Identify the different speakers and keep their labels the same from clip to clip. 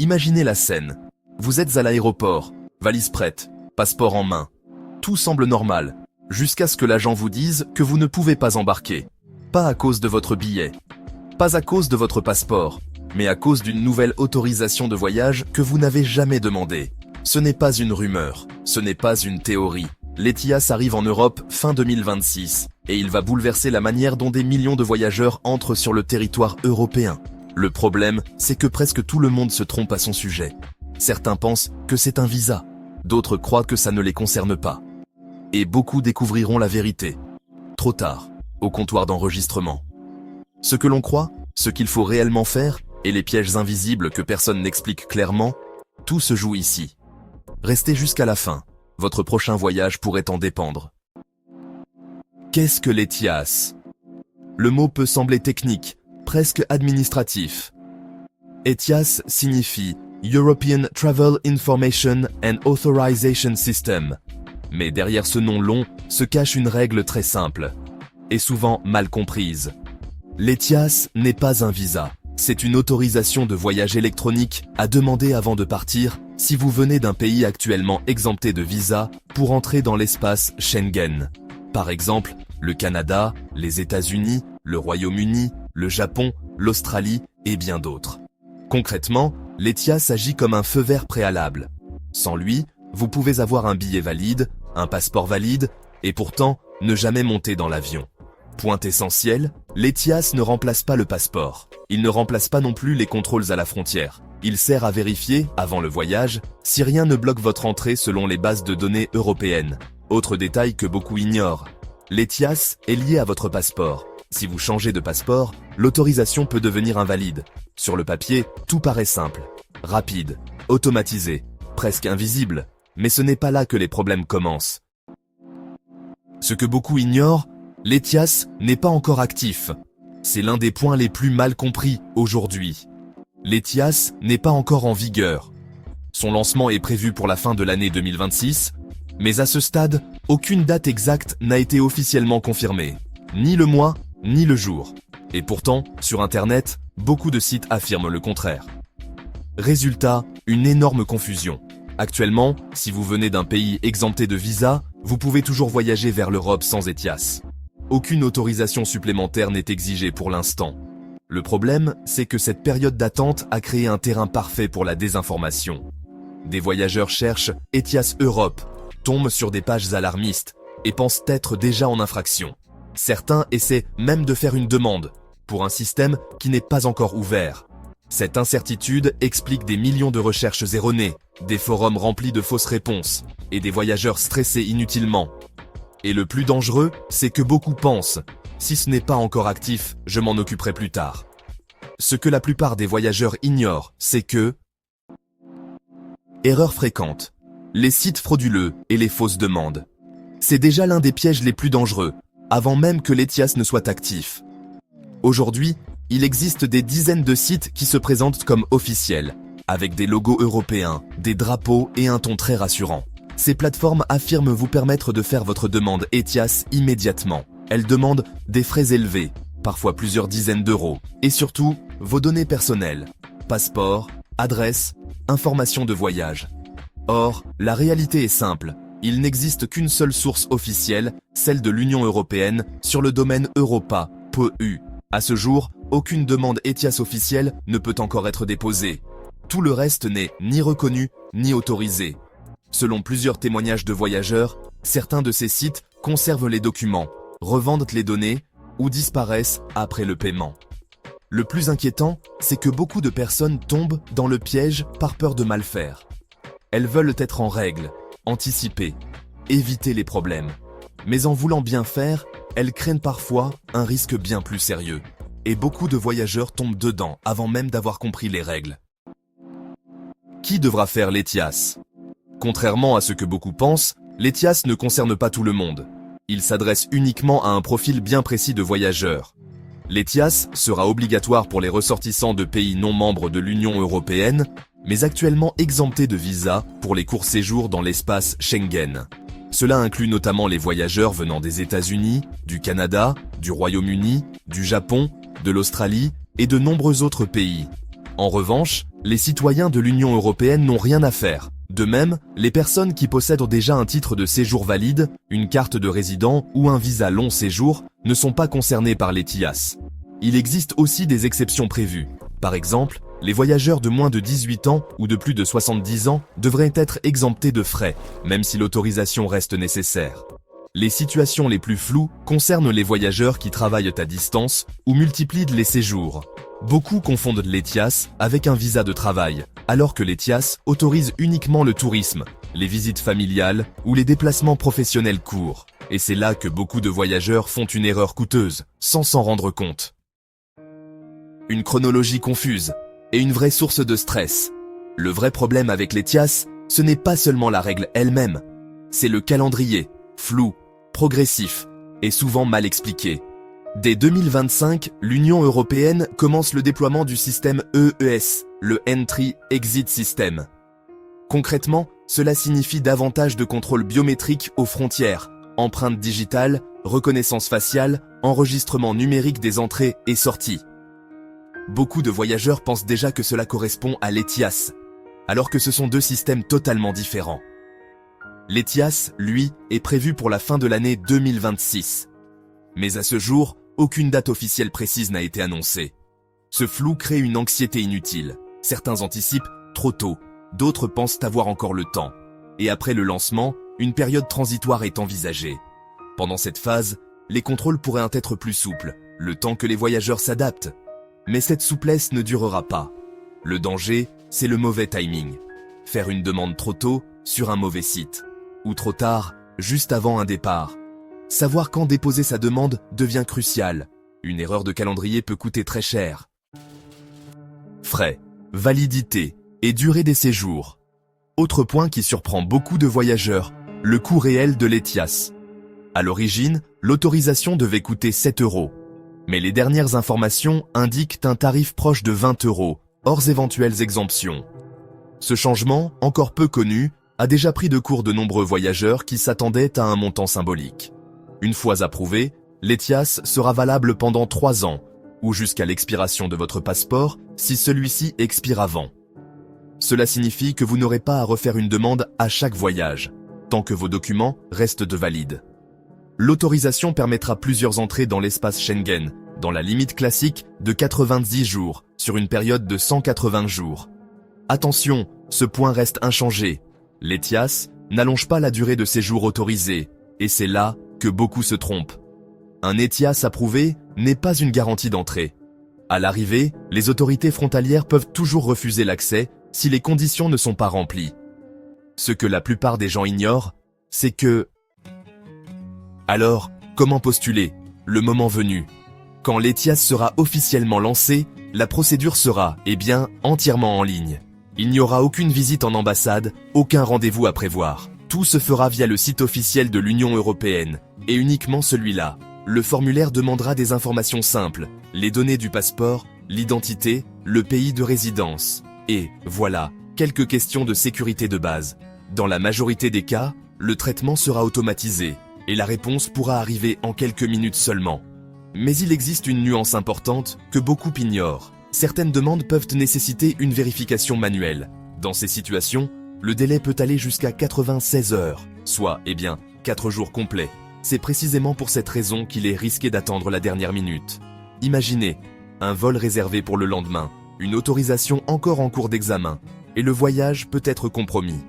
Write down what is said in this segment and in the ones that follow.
Speaker 1: Imaginez la scène. Vous êtes à l'aéroport, valise prête, passeport en main. Tout semble normal, jusqu'à ce que l'agent vous dise que vous ne pouvez pas embarquer. Pas à cause de votre billet, pas à cause de votre passeport, mais à cause d'une nouvelle autorisation de voyage que vous n'avez jamais demandée. Ce n'est pas une rumeur, ce n'est pas une théorie. L'ETIAS arrive en Europe fin 2026, et il va bouleverser la manière dont des millions de voyageurs entrent sur le territoire européen. Le problème, c'est que presque tout le monde se trompe à son sujet. Certains pensent que c'est un visa, d'autres croient que ça ne les concerne pas. Et beaucoup découvriront la vérité. Trop tard, au comptoir d'enregistrement. Ce que l'on croit, ce qu'il faut réellement faire, et les pièges invisibles que personne n'explique clairement, tout se joue ici. Restez jusqu'à la fin, votre prochain voyage pourrait en dépendre. Qu'est-ce que l'ETIAS? Le mot peut sembler technique, presque administratif. ETIAS signifie European Travel Information and Authorization System. Mais derrière ce nom long se cache une règle très simple, et souvent mal comprise. L'ETIAS n'est pas un visa, c'est une autorisation de voyage électronique à demander avant de partir si vous venez d'un pays actuellement exempté de visa pour entrer dans l'espace Schengen. Par exemple, le Canada, les États-Unis, le Royaume-Uni, le Japon, l'Australie et bien d'autres. Concrètement, l'ETIAS agit comme un feu vert préalable. Sans lui, vous pouvez avoir un billet valide, un passeport valide, et pourtant ne jamais monter dans l'avion. Point essentiel, l'ETIAS ne remplace pas le passeport. Il ne remplace pas non plus les contrôles à la frontière. Il sert à vérifier, avant le voyage, si rien ne bloque votre entrée selon les bases de données européennes. Autre détail que beaucoup ignorent, l'ETIAS est lié à votre passeport. Si vous changez de passeport, l'autorisation peut devenir invalide. Sur le papier, tout paraît simple, rapide, automatisé, presque invisible. Mais ce n'est pas là que les problèmes commencent. Ce que beaucoup ignorent, l'ETIAS n'est pas encore actif. C'est l'un des points les plus mal compris aujourd'hui. L'ETIAS n'est pas encore en vigueur. Son lancement est prévu pour la fin de l'année 2026, mais à ce stade, aucune date exacte n'a été officiellement confirmée. Ni le mois, ni le jour. Et pourtant, sur Internet, beaucoup de sites affirment le contraire. Résultat, une énorme confusion. Actuellement, si vous venez d'un pays exempté de visa, vous pouvez toujours voyager vers l'Europe sans ETIAS. Aucune autorisation supplémentaire n'est exigée pour l'instant. Le problème, c'est que cette période d'attente a créé un terrain parfait pour la désinformation. Des voyageurs cherchent ETIAS Europe, tombent sur des pages alarmistes et pensent être déjà en infraction. Certains essaient même de faire une demande pour un système qui n'est pas encore ouvert. Cette incertitude explique des millions de recherches erronées, des forums remplis de fausses réponses et des voyageurs stressés inutilement. Et le plus dangereux, c'est que beaucoup pensent « si ce n'est pas encore actif, je m'en occuperai plus tard ». Ce que la plupart des voyageurs ignorent, c'est que erreur fréquente, les sites frauduleux et les fausses demandes. C'est déjà l'un des pièges les plus dangereux, avant même que l'ETIAS ne soit actif. Aujourd'hui, il existe des dizaines de sites qui se présentent comme officiels, avec des logos européens, des drapeaux et un ton très rassurant. Ces plateformes affirment vous permettre de faire votre demande ETIAS immédiatement. Elles demandent des frais élevés, parfois plusieurs dizaines d'euros, et surtout, vos données personnelles, passeport, adresse, informations de voyage. Or, la réalité est simple. Il n'existe qu'une seule source officielle, celle de l'Union européenne, sur le domaine Europa.eu. À ce jour, aucune demande ETIAS officielle ne peut encore être déposée. Tout le reste n'est ni reconnu, ni autorisé. Selon plusieurs témoignages de voyageurs, certains de ces sites conservent les documents, revendent les données ou disparaissent après le paiement. Le plus inquiétant, c'est que beaucoup de personnes tombent dans le piège par peur de mal faire. Elles veulent être en règle, anticiper, éviter les problèmes. Mais en voulant bien faire, elles craignent parfois un risque bien plus sérieux. Et beaucoup de voyageurs tombent dedans avant même d'avoir compris les règles. Qui devra faire l'ETIAS? Contrairement à ce que beaucoup pensent, l'ETIAS ne concerne pas tout le monde. Il s'adresse uniquement à un profil bien précis de voyageurs. L'ETIAS sera obligatoire pour les ressortissants de pays non membres de l'Union européenne, mais actuellement exemptés de visa pour les courts séjours dans l'espace Schengen. Cela inclut notamment les voyageurs venant des États-Unis, du Canada, du Royaume-Uni, du Japon, de l'Australie et de nombreux autres pays. En revanche, les citoyens de l'Union européenne n'ont rien à faire. De même, les personnes qui possèdent déjà un titre de séjour valide, une carte de résident ou un visa long séjour ne sont pas concernés par l'ETIAS. Il existe aussi des exceptions prévues. Par exemple, les voyageurs de moins de 18 ans ou de plus de 70 ans devraient être exemptés de frais, même si l'autorisation reste nécessaire. Les situations les plus floues concernent les voyageurs qui travaillent à distance ou multiplient les séjours. Beaucoup confondent l'ETIAS avec un visa de travail, alors que l'ETIAS autorise uniquement le tourisme, les visites familiales ou les déplacements professionnels courts. Et c'est là que beaucoup de voyageurs font une erreur coûteuse, sans s'en rendre compte. Une chronologie confuse et une vraie source de stress. Le vrai problème avec l'ETIAS, ce n'est pas seulement la règle elle-même, c'est le calendrier, flou, progressif et souvent mal expliqué. Dès 2025, l'Union européenne commence le déploiement du système EES, le Entry-Exit System. Concrètement, cela signifie davantage de contrôles biométriques aux frontières, empreintes digitales, reconnaissance faciale, enregistrement numérique des entrées et sorties. Beaucoup de voyageurs pensent déjà que cela correspond à l'ETIAS, alors que ce sont deux systèmes totalement différents. L'ETIAS, lui, est prévu pour la fin de l'année 2026. Mais à ce jour, aucune date officielle précise n'a été annoncée. Ce flou crée une anxiété inutile. Certains anticipent trop tôt, d'autres pensent avoir encore le temps. Et après le lancement, une période transitoire est envisagée. Pendant cette phase, les contrôles pourraient être plus souples, le temps que les voyageurs s'adaptent. Mais cette souplesse ne durera pas. Le danger, c'est le mauvais timing. Faire une demande trop tôt, sur un mauvais site. Ou trop tard, juste avant un départ. Savoir quand déposer sa demande devient crucial. Une erreur de calendrier peut coûter très cher. Frais, validité et durée des séjours. Autre point qui surprend beaucoup de voyageurs, le coût réel de l'ETIAS. À l'origine, l'autorisation devait coûter 7 €. Mais les dernières informations indiquent un tarif proche de 20 €, hors éventuelles exemptions. Ce changement, encore peu connu, a déjà pris de court de nombreux voyageurs qui s'attendaient à un montant symbolique. Une fois approuvé, l'ETIAS sera valable pendant 3 ans, ou jusqu'à l'expiration de votre passeport si celui-ci expire avant. Cela signifie que vous n'aurez pas à refaire une demande à chaque voyage, tant que vos documents restent valides. L'autorisation permettra plusieurs entrées dans l'espace Schengen, dans la limite classique de 90 jours, sur une période de 180 jours. Attention, ce point reste inchangé. L'ETIAS n'allonge pas la durée de séjour autorisée, et c'est là que beaucoup se trompent. Un ETIAS approuvé n'est pas une garantie d'entrée. À l'arrivée, les autorités frontalières peuvent toujours refuser l'accès si les conditions ne sont pas remplies. Ce que la plupart des gens ignorent, c'est que... Alors, comment postuler, le moment venu? Quand l'ETIAS sera officiellement lancé, la procédure sera, entièrement en ligne. Il n'y aura aucune visite en ambassade, aucun rendez-vous à prévoir. Tout se fera via le site officiel de l'Union européenne, et uniquement celui-là. Le formulaire demandera des informations simples, les données du passeport, l'identité, le pays de résidence. Et, voilà, quelques questions de sécurité de base. Dans la majorité des cas, le traitement sera automatisé, et la réponse pourra arriver en quelques minutes seulement. Mais il existe une nuance importante que beaucoup ignorent. Certaines demandes peuvent nécessiter une vérification manuelle. Dans ces situations, le délai peut aller jusqu'à 96 heures, soit, 4 jours complets. C'est précisément pour cette raison qu'il est risqué d'attendre la dernière minute. Imaginez, un vol réservé pour le lendemain, une autorisation encore en cours d'examen, et le voyage peut être compromis.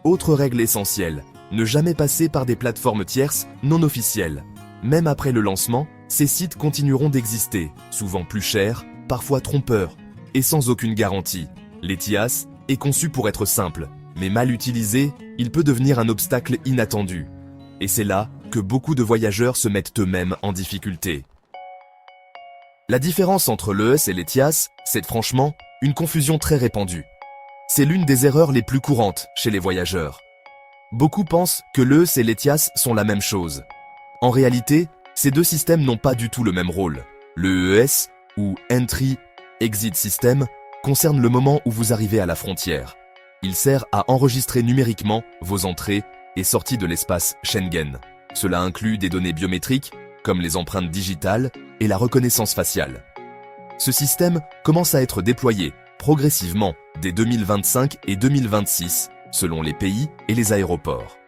Speaker 1: Autre règle essentielle, ne jamais passer par des plateformes tierces non officielles. Même après le lancement, ces sites continueront d'exister, souvent plus chers, parfois trompeurs, et sans aucune garantie. L'ETIAS est conçu pour être simple, mais mal utilisé, il peut devenir un obstacle inattendu. Et c'est là que beaucoup de voyageurs se mettent eux-mêmes en difficulté. La différence entre l'EES et l'ETIAS, c'est franchement une confusion très répandue. C'est l'une des erreurs les plus courantes chez les voyageurs. Beaucoup pensent que l'EES et l'ETIAS sont la même chose. En réalité, ces deux systèmes n'ont pas du tout le même rôle. Le EES, ou Entry-Exit System, concerne le moment où vous arrivez à la frontière. Il sert à enregistrer numériquement vos entrées et sorties de l'espace Schengen. Cela inclut des données biométriques, comme les empreintes digitales et la reconnaissance faciale. Ce système commence à être déployé progressivement dès 2025 et 2026, selon les pays et les aéroports.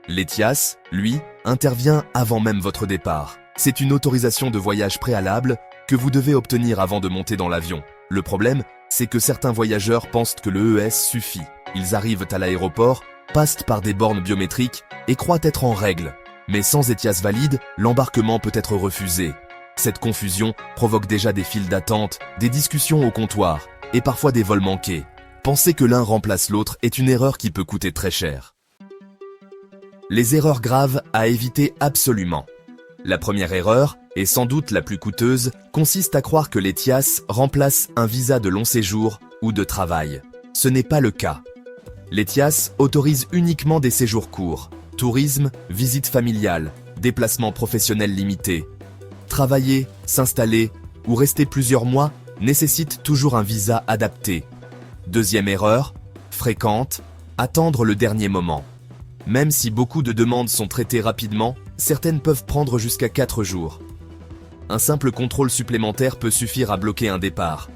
Speaker 1: L'ETIAS, lui, intervient avant même votre départ. C'est une autorisation de voyage préalable que vous devez obtenir avant de monter dans l'avion. Le problème, c'est que certains voyageurs pensent que le ES suffit. Ils arrivent à l'aéroport, passent par des bornes biométriques et croient être en règle. Mais sans ETIAS valide, l'embarquement peut être refusé. Cette confusion provoque déjà des files d'attente, des discussions au comptoir et parfois des vols manqués. Penser que l'un remplace l'autre est une erreur qui peut coûter très cher. Les erreurs graves à éviter absolument. La première erreur, et sans doute la plus coûteuse, consiste à croire que l'ETIAS remplace un visa de long séjour ou de travail. Ce n'est pas le cas. L'ETIAS autorise uniquement des séjours courts, tourisme, visite familiale, déplacements professionnels limités. Travailler, s'installer ou rester plusieurs mois nécessite toujours un visa adapté. Deuxième erreur, fréquente, attendre le dernier moment. Même si beaucoup de demandes sont traitées rapidement, certaines peuvent prendre jusqu'à 4 jours. Un simple contrôle supplémentaire peut suffire à bloquer un départ.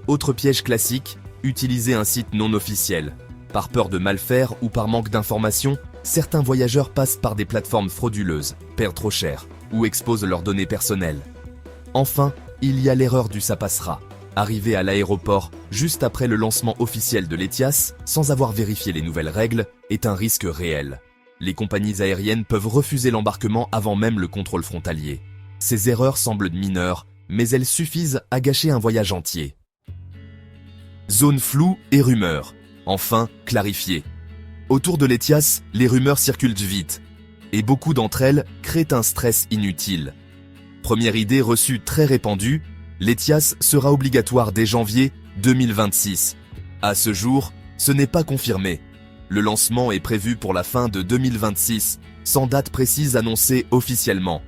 Speaker 1: Autre piège classique, utiliser un site non officiel. Par peur de mal faire ou par manque d'informations, certains voyageurs passent par des plateformes frauduleuses, perdent trop cher ou exposent leurs données personnelles. Enfin, il y a l'erreur du ça passera. Arriver à l'aéroport juste après le lancement officiel de l'ETIAS, sans avoir vérifié les nouvelles règles, est un risque réel. Les compagnies aériennes peuvent refuser l'embarquement avant même le contrôle frontalier. Ces erreurs semblent mineures, mais elles suffisent à gâcher un voyage entier. Zone floue et rumeurs. Enfin, clarifiées. Autour de l'ETIAS, les rumeurs circulent vite, et beaucoup d'entre elles créent un stress inutile. Première idée reçue très répandue, l'ETIAS sera obligatoire dès janvier 2026. À ce jour, ce n'est pas confirmé. Le lancement est prévu pour la fin de 2026, sans date précise annoncée officiellement.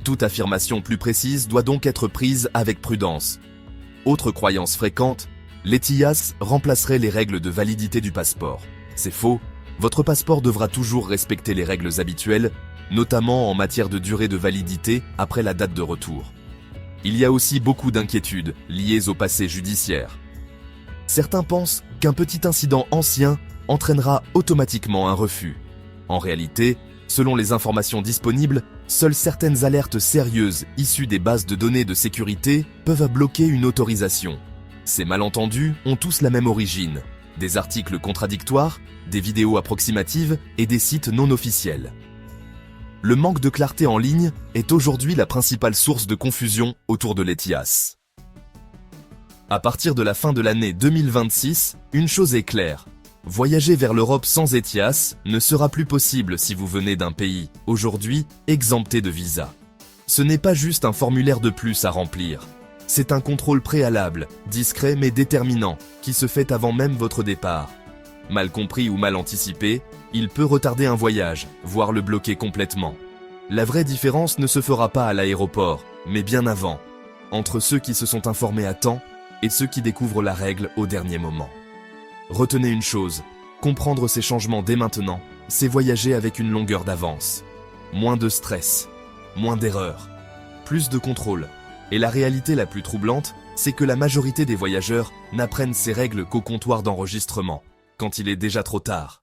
Speaker 1: Toute affirmation plus précise doit donc être prise avec prudence. Autre croyance fréquente, l'ETIAS remplacerait les règles de validité du passeport. C'est faux, votre passeport devra toujours respecter les règles habituelles, notamment en matière de durée de validité après la date de retour. Il y a aussi beaucoup d'inquiétudes liées au passé judiciaire. Certains pensent qu'un petit incident ancien entraînera automatiquement un refus. En réalité, selon les informations disponibles, seules certaines alertes sérieuses issues des bases de données de sécurité peuvent bloquer une autorisation. Ces malentendus ont tous la même origine, des articles contradictoires, des vidéos approximatives et des sites non officiels. Le manque de clarté en ligne est aujourd'hui la principale source de confusion autour de l'ETIAS. À partir de la fin de l'année 2026, une chose est claire. Voyager vers l'Europe sans ETIAS ne sera plus possible si vous venez d'un pays, aujourd'hui, exempté de visa. Ce n'est pas juste un formulaire de plus à remplir. C'est un contrôle préalable, discret mais déterminant, qui se fait avant même votre départ. Mal compris ou mal anticipé, il peut retarder un voyage, voire le bloquer complètement. La vraie différence ne se fera pas à l'aéroport, mais bien avant, entre ceux qui se sont informés à temps et ceux qui découvrent la règle au dernier moment. Retenez une chose, comprendre ces changements dès maintenant, c'est voyager avec une longueur d'avance. Moins de stress, moins d'erreurs, plus de contrôle. Et la réalité la plus troublante, c'est que la majorité des voyageurs n'apprennent ces règles qu'au comptoir d'enregistrement, quand il est déjà trop tard.